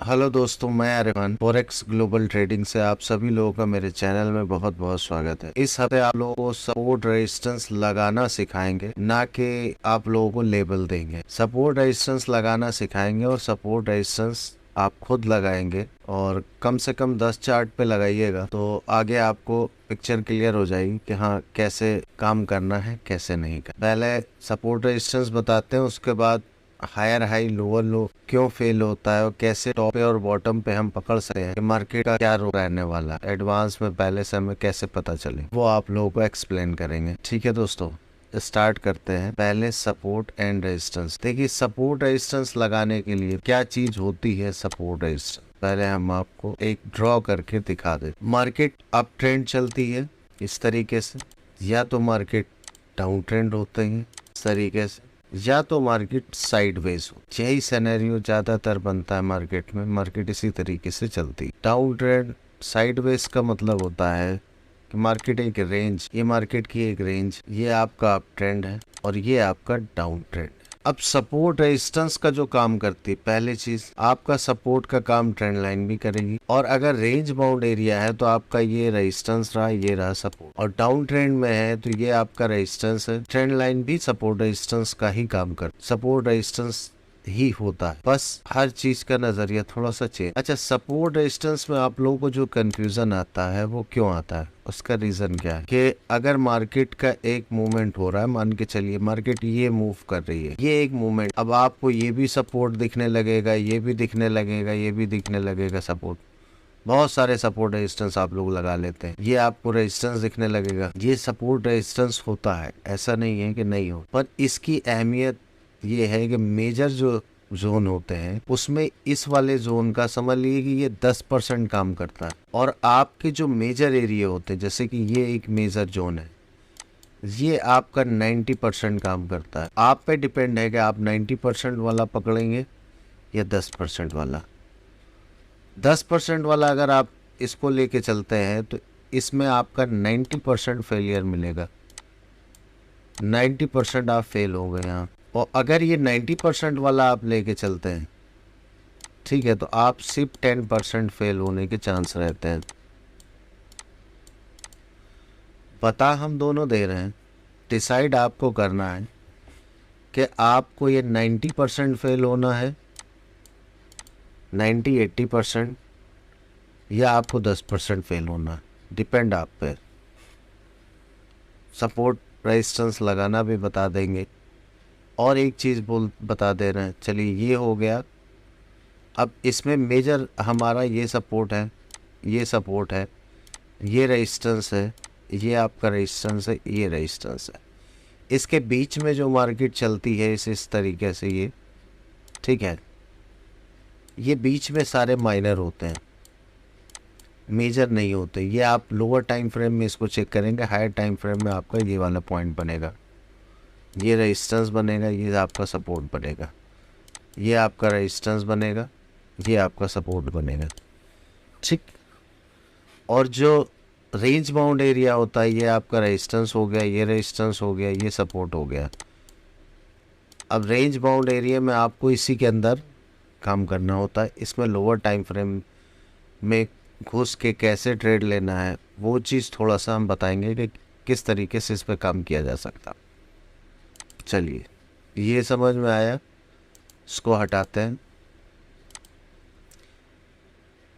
Hello दोस्तों, मैं अरमान forex global trading से आप सभी लोगों का मेरे चैनल में बहुत बहुत स्वागत है। इस हफ्ते आप लोगों को सपोर्ट रेजिस्टेंस लगाना सिखाएंगे, ना कि आप लोगों को लेबल देंगे। सपोर्ट रेजिस्टेंस लगाना सिखाएंगे और सपोर्ट रेजिस्टेंस आप खुद लगाएंगे और कम से कम 10 चार्ट पे लगाइएगा, तो आगे आपको पिक्चर क्लियर हो जाएगी कि हाँ कैसे काम करना है कैसे नहीं करना। पहले सपोर्ट रेजिस्टेंस बताते हैं, उसके बाद हायर हाई लोअर लो क्यों फेल होता है और कैसे टॉप पे और बॉटम पे हम पकड़ सकते हैं, मार्केट का क्या रोल रहने वाला है, एडवांस में पहले से हमें कैसे पता चले, वो आप लोगों को एक्सप्लेन करेंगे। ठीक है दोस्तों, स्टार्ट करते हैं। पहले सपोर्ट एंड रेजिस्टेंस। देखिए, सपोर्ट रेजिस्टेंस लगाने के लिए क्या चीज होती है। सपोर्ट रेजिस्टेंस पहले हम आपको एक ड्रॉ करके दिखा देते। मार्केट अप ट्रेंड चलती है इस तरीके से, या तो मार्केट डाउन ट्रेंड होते हैं इस तरीके से, या तो मार्केट साइडवेज हो। यही सिनेरियो ज्यादातर बनता है मार्केट में। मार्केट इसी तरीके से चलती है। डाउन ट्रेंड साइडवेज का मतलब होता है कि मार्केट एक रेंज, ये मार्केट की एक रेंज, ये आपका अप ट्रेंड है और ये आपका डाउन ट्रेंड है। अब सपोर्ट रेजिस्टेंस का जो काम करती है, पहली चीज आपका सपोर्ट का काम ट्रेंड लाइन भी करेगी, और अगर रेंज बाउंड एरिया है तो आपका ये रेजिस्टेंस रहा, ये रहा सपोर्ट, और डाउन ट्रेंड में है तो ये आपका रेजिस्टेंस है। ट्रेंड लाइन भी सपोर्ट रेजिस्टेंस का ही काम कर, सपोर्ट रेजिस्टेंस ही होता है, बस हर चीज का नजरिया थोड़ा सा चेंज। अच्छा, सपोर्ट रेजिस्टेंस में आप लोगों को जो कंफ्यूजन आता है वो क्यों आता है, उसका रीजन क्या है कि अगर मार्केट का एक मूवमेंट हो रहा है, मान के चलिए मार्केट ये मूव कर रही है, ये एक मूवमेंट, अब आपको ये भी सपोर्ट दिखने लगेगा, ये भी दिखने लगेगा, ये भी दिखने लगेगा सपोर्ट। बहुत सारे सपोर्ट रेजिस्टेंस आप लोग लगा लेते हैं, ये आपको रेजिस्टेंस दिखने लगेगा। ये सपोर्ट रेजिस्टेंस होता है, ऐसा नहीं है कि नहीं हो, पर इसकी अहमियत ये है कि मेजर जो जोन होते हैं उसमें इस वाले जोन का समझ लीजिए कि ये 10% काम करता है, और आपके जो मेजर एरिया होते हैं, जैसे कि ये एक मेजर जोन है, ये आपका 90% काम करता है। आप पे डिपेंड है कि आप 90% वाला पकड़ेंगे या 10% वाला। 10% वाला अगर आप इसको लेके चलते हैं तो इसमें आपका 90% फेलियर मिलेगा, 90% आप फेल हो गए यहाँ। और अगर ये 90% वाला आप लेके चलते हैं, ठीक है, तो आप सिर्फ 10% फेल होने के चांस रहते हैं। बता हम दोनों दे रहे हैं, डिसाइड आपको करना है कि आपको ये 90% फेल होना है, 80% या आपको 10% फेल होना है, डिपेंड आप पे। सपोर्ट रेजिस्टेंस लगाना भी बता देंगे, और एक चीज़ बता दे रहे हैं। चलिए, ये हो गया। अब इसमें मेजर हमारा ये सपोर्ट है, ये सपोर्ट है, ये रेजिस्टेंस है, ये आपका रेजिस्टेंस है, ये रेजिस्टेंस है। इसके बीच में जो मार्केट चलती है इस तरीके से, ये ठीक है, ये बीच में सारे माइनर होते हैं, मेजर नहीं होते। ये आप लोअर टाइम फ्रेम में इसको चेक करेंगे, हायर टाइम फ्रेम में आपका ये वाला पॉइंट बनेगा, ये रेजिस्टेंस बनेगा, ये आपका सपोर्ट बनेगा, ये आपका रेजिस्टेंस बनेगा, ये आपका सपोर्ट बनेगा, ठीक। और जो रेंज बाउंड एरिया होता है, ये आपका रेजिस्टेंस हो गया, ये रेजिस्टेंस हो गया, ये सपोर्ट हो गया। अब रेंज बाउंड एरिया में आपको इसी के अंदर काम करना होता है। इसमें लोअर टाइम फ्रेम में घुस के कैसे ट्रेड लेना है, वो चीज़ थोड़ा सा हम बताएंगे कि किस तरीके से इस पर काम किया जा सकता। चलिए, ये समझ में आया, इसको हटाते हैं।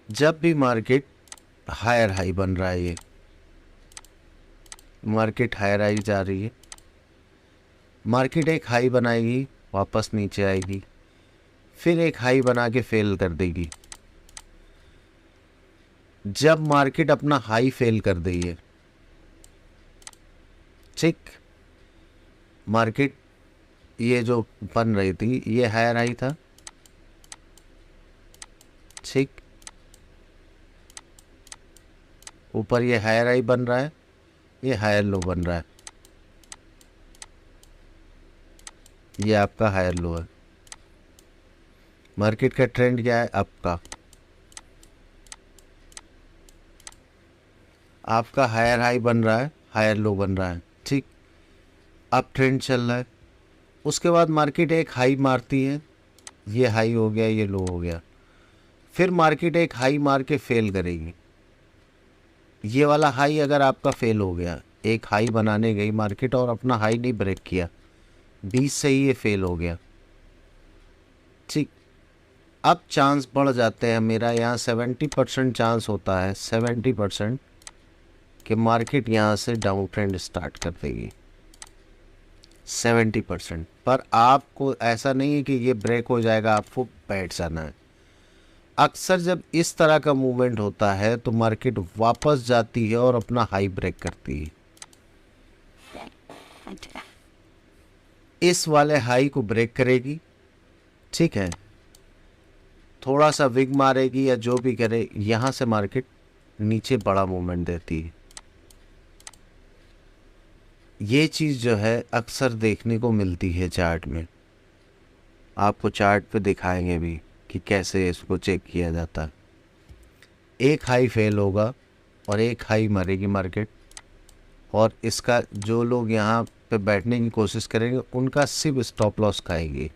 जब भी मार्केट हायर हाई बन रहा है, ये मार्केट हायर हाई जा रही है, मार्केट एक हाई बनाएगी, वापस नीचे आएगी, फिर एक हाई बना के फेल कर देगी। जब मार्केट अपना हाई फेल कर दी है, ठीक, मार्केट ये जो बन रही थी ये हायर हाई था, ठीक, ऊपर ये हायर हाई बन रहा है, ये हायर लो बन रहा है, ये आपका हायर लो है। मार्केट का ट्रेंड क्या है, आपका हायर हाई बन रहा है, हायर लो बन रहा है, ठीक, अप ट्रेंड चल रहा है। उसके बाद मार्केट एक हाई मारती है, ये हाई हो गया, ये लो हो गया, फिर मार्केट एक हाई मार के फेल करेगी। ये वाला हाई अगर आपका फेल हो गया, एक हाई बनाने गई मार्केट और अपना हाई नहीं ब्रेक किया, 20 से ही ये फेल हो गया, ठीक। अब चांस बढ़ जाते हैं, मेरा यहाँ 70% चांस होता है, 70% कि मार्केट यहाँ से डाउन ट्रेंड स्टार्ट कर देगी, 70%। पर आपको ऐसा नहीं है कि ये ब्रेक हो जाएगा आपको बैठ जाना है। अक्सर जब इस तरह का मूवमेंट होता है तो मार्केट वापस जाती है और अपना हाई ब्रेक करती है। इस वाले हाई को ब्रेक करेगी, ठीक है, थोड़ा सा विग मारेगी या जो भी करे, यहां से मार्केट नीचे बड़ा मूवमेंट देती है। ये चीज़ जो है अक्सर देखने को मिलती है चार्ट में, आपको चार्ट पे दिखाएंगे भी कि कैसे इसको चेक किया जाता है। एक हाई फेल होगा और एक हाई मारेगी मार्केट, और इसका जो लोग यहाँ पे बैठने की कोशिश करेंगे उनका सिर्फ स्टॉप लॉस खाएगी,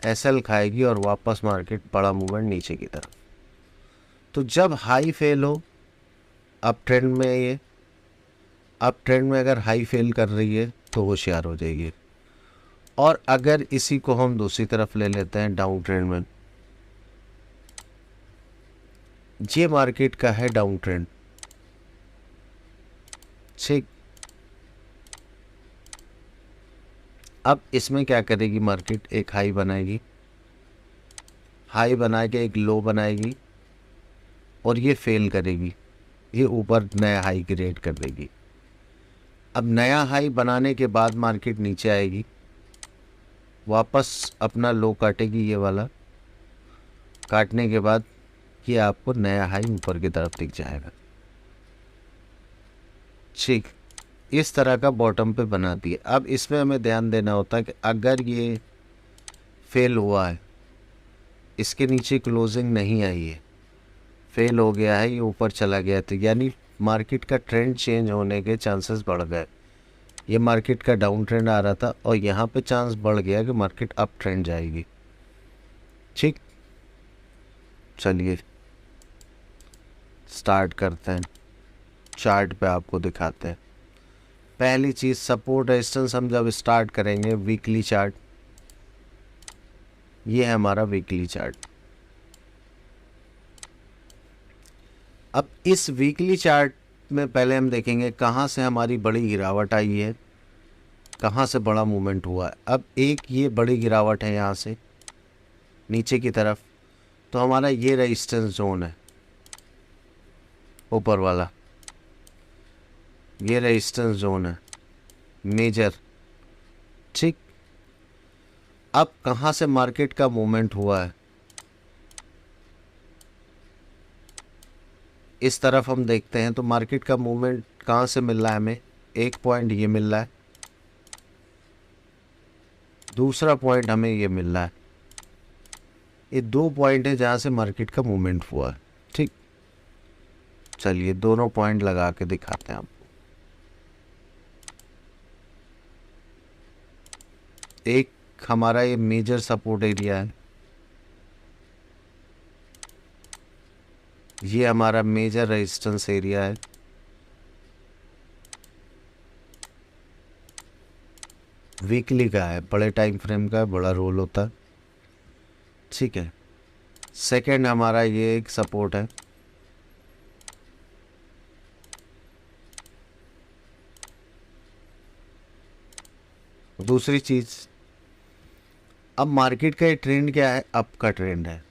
एसएल खाएगी और वापस मार्केट बड़ा मूवमेंट नीचे की तरफ। तो जब हाई फेल हो, अप ट्रेंड में, ये अप ट्रेंड में अगर हाई फेल कर रही है तो होशियार हो जाइए। और अगर इसी को हम दूसरी तरफ ले लेते हैं डाउन ट्रेंड में, ये मार्केट का है डाउन ट्रेंड, ठीक। अब इसमें क्या करेगी मार्केट, एक हाई बनाएगी, हाई बना के एक लो बनाएगी और ये फेल करेगी, ये ऊपर नया हाई क्रिएट कर देगी। अब नया हाई बनाने के बाद मार्केट नीचे आएगी, वापस अपना लो काटेगी, ये वाला काटने के बाद ये आपको नया हाई ऊपर की तरफ दिख जाएगा, ठीक। इस तरह का बॉटम पे बनाती है। अब इसमें हमें ध्यान देना होता है कि अगर ये फेल हुआ है, इसके नीचे क्लोजिंग नहीं आई है, फेल हो गया है, ये ऊपर चला गया, तो यानी मार्केट का ट्रेंड चेंज होने के चांसेस बढ़ गए। ये मार्केट का डाउन ट्रेंड आ रहा था और यहाँ पे चांस बढ़ गया कि मार्केट अप ट्रेंड जाएगी, ठीक। चलिए स्टार्ट करते हैं, चार्ट पे आपको दिखाते हैं। पहली चीज़ सपोर्ट रेजिस्टेंस हम जब स्टार्ट करेंगे, वीकली चार्ट, ये है हमारा वीकली चार्ट। अब इस वीकली चार्ट में पहले हम देखेंगे कहाँ से हमारी बड़ी गिरावट आई है, कहाँ से बड़ा मूवमेंट हुआ है। अब एक ये बड़ी गिरावट है यहाँ से नीचे की तरफ, तो हमारा ये रेजिस्टेंस जोन है ऊपर वाला, ये रेजिस्टेंस जोन है मेजर, ठीक। अब कहाँ से मार्केट का मूवमेंट हुआ है, इस तरफ हम देखते हैं तो मार्केट का मूवमेंट कहाँ से मिल रहा है हमें, एक पॉइंट ये मिल रहा है, दूसरा पॉइंट हमें ये मिल रहा है, ये 2 पॉइंट है जहाँ से मार्केट का मूवमेंट हुआ है, ठीक। चलिए दोनों पॉइंट लगा के दिखाते हैं आपको। एक हमारा ये मेजर सपोर्ट एरिया है, ये हमारा मेजर रेजिस्टेंस एरिया है, वीकली का है, बड़े टाइम फ्रेम का बड़ा रोल होता है, ठीक है। सेकंड हमारा ये एक सपोर्ट है, दूसरी चीज, अब मार्केट का ये ट्रेंड क्या है, अप का ट्रेंड है,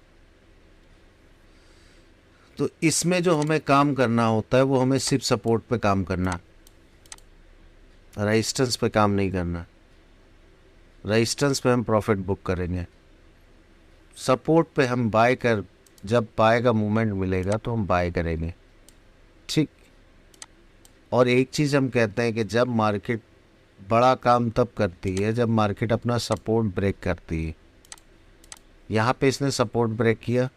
तो इसमें जो हमें काम करना होता है वो हमें सिर्फ सपोर्ट पे काम करना, रेजिस्टेंस पे काम नहीं करना। रेजिस्टेंस पे हम प्रॉफिट बुक करेंगे, सपोर्ट पे हम बाय कर, जब बाय का मूवमेंट मिलेगा तो हम बाय करेंगे, ठीक। और एक चीज़ हम कहते हैं कि जब मार्केट बड़ा काम तब करती है जब मार्केट अपना सपोर्ट ब्रेक करती है। यहाँ पे इसने सपोर्ट ब्रेक किया,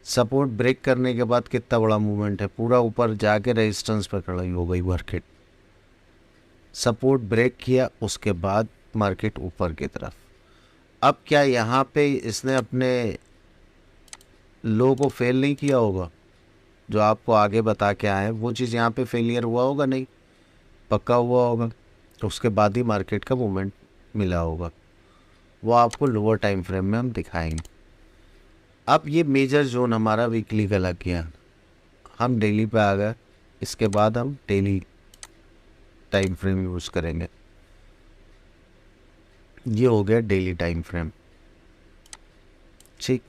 सपोर्ट ब्रेक करने के बाद कितना बड़ा मूवमेंट है, पूरा ऊपर जाके रेजिस्टेंस पर खड़ी हो गई मार्केट, सपोर्ट ब्रेक किया उसके बाद मार्केट ऊपर की तरफ। अब क्या यहाँ पे इसने अपने लो को फेल नहीं किया होगा, जो आपको आगे बता के आए वो चीज़ यहाँ पे फेलियर हुआ होगा नहीं, पक्का हुआ होगा, तो उसके बाद ही मार्केट का मूवमेंट मिला होगा। वो आपको लोअर टाइम फ्रेम में हम दिखाएंगे। अब ये मेजर जोन हमारा वीकली का लग गया, हम डेली पे आ गए। इसके बाद हम डेली टाइम फ्रेम यूज़ करेंगे। ये हो गया डेली टाइम फ्रेम, ठीक।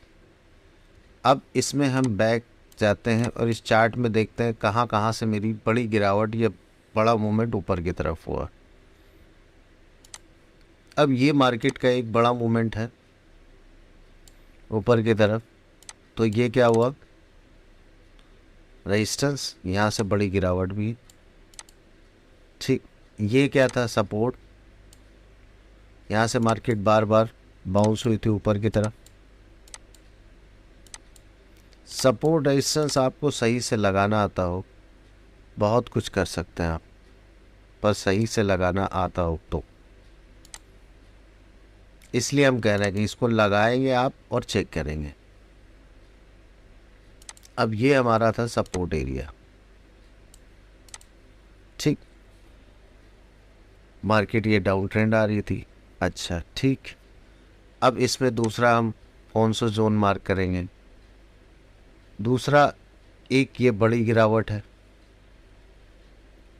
अब इसमें हम बैक जाते हैं और इस चार्ट में देखते हैं कहाँ कहाँ से मेरी बड़ी गिरावट या बड़ा मूवमेंट ऊपर की तरफ हुआ। अब ये मार्केट का एक बड़ा मूवमेंट है ऊपर की तरफ, तो ये क्या हुआ, रेजिस्टेंस, यहाँ से बड़ी गिरावट भी, ठीक। ये क्या था, सपोर्ट, यहाँ से मार्केट बार बार बाउंस हुई थी ऊपर की तरफ। सपोर्ट रेजिस्टेंस आपको सही से लगाना आता हो, बहुत कुछ कर सकते हैं आप, पर सही से लगाना आता हो तो। इसलिए हम कह रहे हैं कि इसको लगाएंगे आप और चेक करेंगे। अब ये हमारा था सपोर्ट एरिया, ठीक। मार्केट ये डाउन ट्रेंड आ रही थी, अच्छा ठीक। अब इसमें दूसरा हम कौन सा जोन मार्क करेंगे, दूसरा एक ये बड़ी गिरावट है,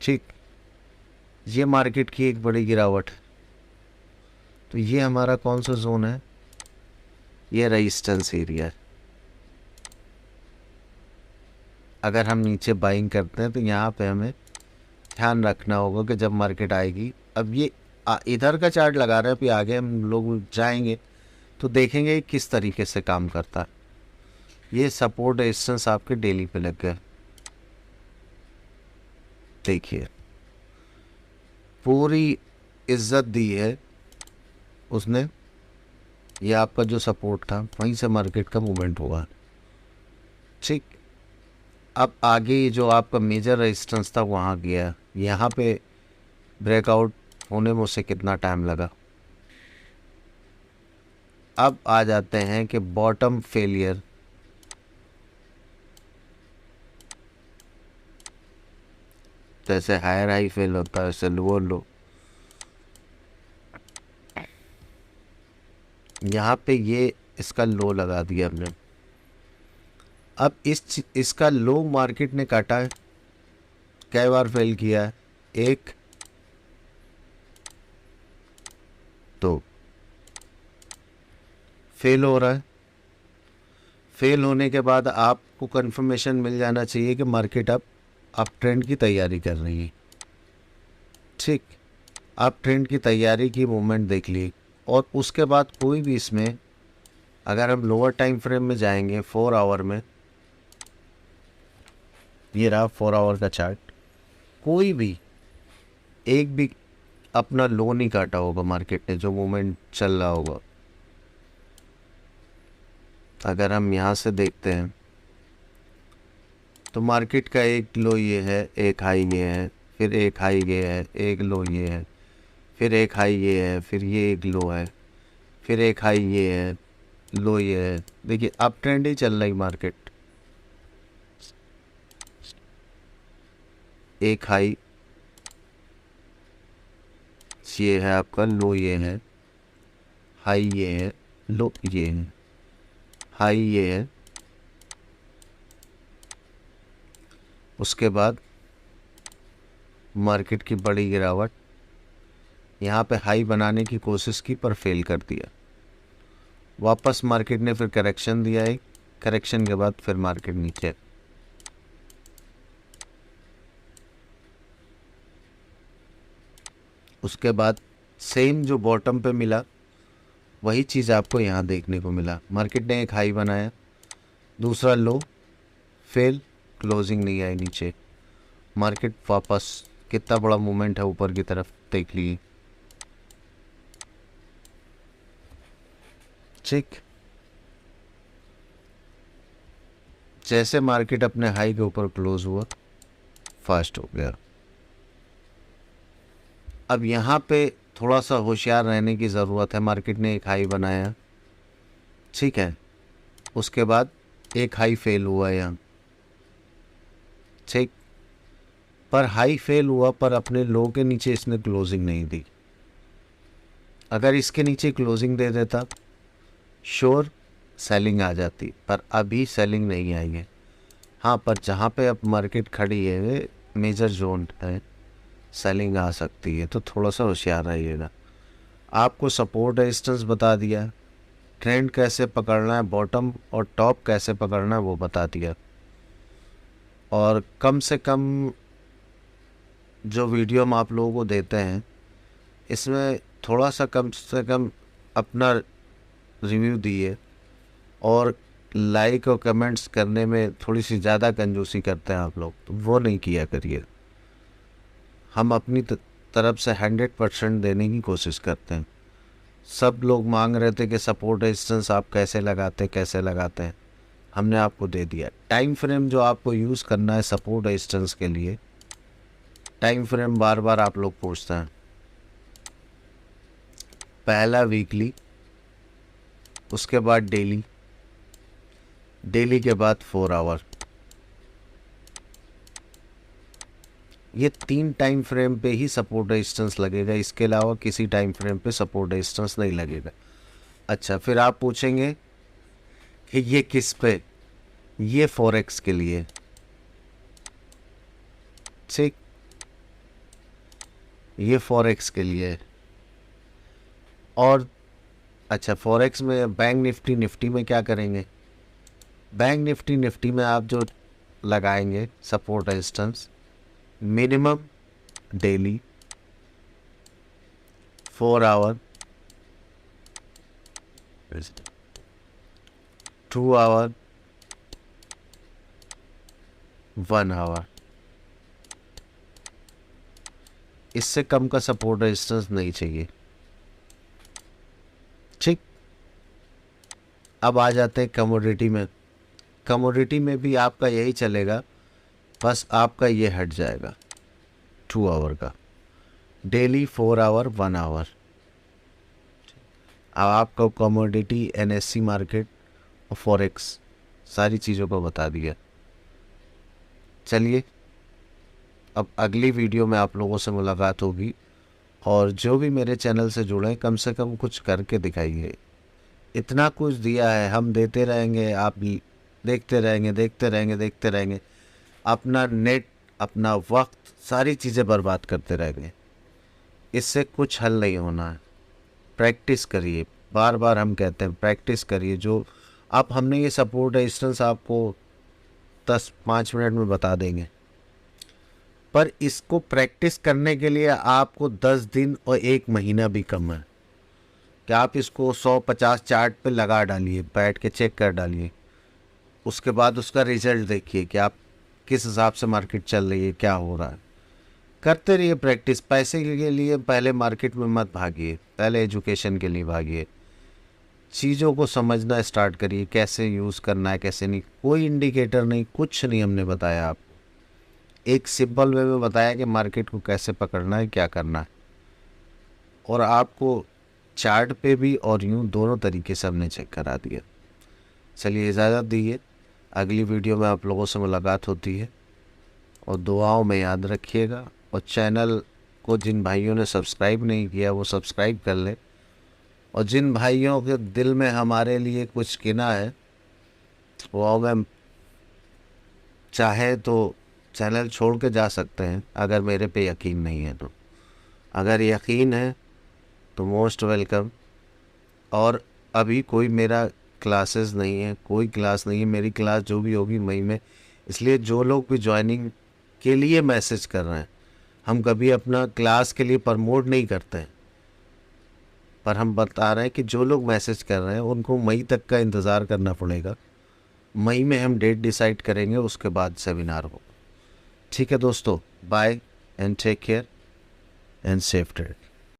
ठीक। ये मार्केट की एक बड़ी गिरावट है, तो ये हमारा कौन सा जोन है, ये रेजिस्टेंस एरिया है। अगर हम नीचे बाइंग करते हैं तो यहाँ पे हमें ध्यान रखना होगा कि जब मार्केट आएगी, अब ये इधर का चार्ट लगा रहे हैं, फिर आगे हम लोग जाएंगे तो देखेंगे किस तरीके से काम करता है। ये सपोर्ट रेजिस्टेंस आपके डेली पे लग गया, देखिए पूरी इज्जत दी है उसने। ये आपका जो सपोर्ट था वहीं से मार्केट का मूवमेंट हुआ, ठीक। अब आगे जो आपका मेजर रेजिस्टेंस था वहाँ गया, यहाँ पे ब्रेकआउट होने में उसे कितना टाइम लगा। अब आ जाते हैं कि बॉटम फेलियर, जैसे हायर हाई फेल होता है वैसे लोअर लो। यहाँ पे ये इसका लो लगा दिया हमने। अब इसका लो मार्केट ने काटा है, कई बार फेल किया है, एक तो फेल हो रहा है। फेल होने के बाद आपको कंफर्मेशन मिल जाना चाहिए कि मार्केट अब अप ट्रेंड की तैयारी कर रही है, ठीक। अप ट्रेंड की तैयारी की मूवमेंट देख ली, और उसके बाद कोई भी इसमें अगर हम लोअर टाइम फ्रेम में जाएंगे 4 आवर में, ये रहा 4 आवर का चार्ट, कोई भी एक भी अपना लो नहीं काटा होगा मार्केट ने, जो मूवमेंट चल रहा होगा। अगर हम यहाँ से देखते हैं तो मार्केट का एक लो ये है, एक हाई ये है, फिर एक हाई ये है, एक लो ये है, फिर एक हाई ये है, फिर ये एक लो है, फिर एक हाई ये है, लो ये है। देखिए अप ट्रेंड ही चल रही मार्केट, एक हाई ये है आपका, लो ये है, हाई ये है, लो ये है, हाई ये है, उसके बाद मार्केट की बड़ी गिरावट, यहाँ पे हाई बनाने की कोशिश की पर फेल कर दिया। वापस मार्केट ने फिर करेक्शन दिया, एक करेक्शन के बाद फिर मार्केट नीचे। उसके बाद सेम जो बॉटम पे मिला वही चीज़ आपको यहाँ देखने को मिला। मार्केट ने एक हाई बनाया, दूसरा लो, फेल, क्लोजिंग नहीं आई नीचे, मार्केट वापस कितना बड़ा मूवमेंट है ऊपर की तरफ देख लीजिए, ठीक। जैसे मार्केट अपने हाई के ऊपर क्लोज हुआ, फास्ट हो गया। अब यहाँ पे थोड़ा सा होशियार रहने की ज़रूरत है। मार्केट ने एक हाई बनाया, ठीक है, उसके बाद एक हाई फेल हुआ यहाँ, ठीक, पर हाई फेल हुआ पर अपने लो के नीचे इसने क्लोजिंग नहीं दी। अगर इसके नीचे क्लोजिंग दे देता श्योर सेलिंग आ जाती, पर अभी सेलिंग नहीं आई है। हाँ, पर जहाँ पे अब मार्केट खड़ी है मेजर जोन है, सेलिंग आ सकती है, तो थोड़ा सा होशियार रहिएगा। आपको सपोर्ट रेजिस्टेंस बता दिया, ट्रेंड कैसे पकड़ना है, बॉटम और टॉप कैसे पकड़ना है वो बता दिया। और कम से कम जो वीडियो हम आप लोगों को देते हैं इसमें थोड़ा सा कम से कम अपना रिव्यू दिए, और लाइक और कमेंट्स करने में थोड़ी सी ज़्यादा कंजूसी करते हैं आप लोग, तो वो नहीं किया करिए। हम अपनी तरफ से 100% देने की कोशिश करते हैं। सब लोग मांग रहे थे कि सपोर्ट रेजिस्टेंस आप कैसे लगाते हैं, हमने आपको दे दिया। टाइम फ्रेम जो आपको यूज़ करना है सपोर्ट रेजिस्टेंस के लिए, टाइम फ्रेम बार बार आप लोग पूछते हैं। पहला वीकली, उसके बाद डेली, डेली के बाद 4 आवर। ये 3 टाइम फ्रेम पे ही सपोर्ट रेजिस्टेंस लगेगा, इसके अलावा किसी टाइम फ्रेम पे सपोर्ट रेजिस्टेंस नहीं लगेगा। अच्छा, फिर आप पूछेंगे कि ये किस पे, ये फॉरेक्स के लिए, ठीक, ये फॉरेक्स के लिए। और अच्छा, फॉरेक्स में बैंक निफ्टी, निफ्टी में क्या करेंगे? बैंक निफ्टी, निफ्टी में आप जो लगाएंगे support resistance, minimum daily, 4 hour, 2 hour, 1 hour, इससे कम का सपोर्ट रेजिस्टेंस नहीं चाहिए, ठीक। अब आ जाते हैं कमोडिटी में। कमोडिटी में भी आपका यही चलेगा, बस आपका ये हट जाएगा 2 आवर का, डेली 4 आवर, 1 आवर। अब आपको कमोडिटी, एनएससी मार्केट और फॉरेक्स सारी चीज़ों को बता दिया। चलिए, अब अगली वीडियो में आप लोगों से मुलाकात होगी, और जो भी मेरे चैनल से जुड़े कम से कम कुछ करके दिखाइए। इतना कुछ दिया है, हम देते रहेंगे, आप देखते रहेंगे, अपना नेट, अपना वक्त, सारी चीज़ें बर्बाद करते रहेंगे। इससे कुछ हल नहीं होना है। प्रैक्टिस करिए, बार बार हम कहते हैं प्रैक्टिस करिए। जो आप, हमने ये सपोर्ट रेजिस्टेंस आपको 10-5 मिनट में बता देंगे, पर इसको प्रैक्टिस करने के लिए आपको 10 दिन और 1 महीना भी कम है। कि आप इसको 100-50 चार्ट पे लगा डालिए, बैठ के चेक कर डालिए, उसके बाद उसका रिजल्ट देखिए कि आप किस हिसाब से मार्केट चल रही है, क्या हो रहा है। करते रहिए प्रैक्टिस। पैसे के लिए पहले मार्केट में मत भागिए, पहले एजुकेशन के लिए भागिए। चीज़ों को समझना स्टार्ट करिए, कैसे यूज़ करना है, कैसे नहीं। कोई इंडिकेटर नहीं, कुछ नहीं हमने बताया आपको, एक सिंपल वे में बताया कि मार्केट को कैसे पकड़ना है, क्या करना है। और आपको चार्ट पे भी और यूँ दोनों तरीके से हमने चेक करा दिया। चलिए, इजाज़त दीजिए, अगली वीडियो में आप लोगों से मुलाकात होती है, और दुआओं में याद रखिएगा। और चैनल को जिन भाइयों ने सब्सक्राइब नहीं किया वो सब्सक्राइब कर ले, और जिन भाइयों के दिल में हमारे लिए कुछ गिना है वो हमें चाहे तो चैनल छोड़ के जा सकते हैं, अगर मेरे पे यकीन नहीं है तो। अगर यकीन है तो मोस्ट वेलकम। और अभी कोई मेरा क्लासेस नहीं है, कोई क्लास नहीं है। मेरी क्लास जो भी होगी मई में, इसलिए जो लोग भी ज्वाइनिंग के लिए मैसेज कर रहे हैं, हम कभी अपना क्लास के लिए प्रमोट नहीं करते हैं, पर हम बता रहे हैं कि जो लोग मैसेज कर रहे हैं उनको मई तक का इंतज़ार करना पड़ेगा। मई में हम डेट डिसाइड करेंगे, उसके बाद सेमिनार होगा। ठीक है दोस्तों, bye and take care and safe trade.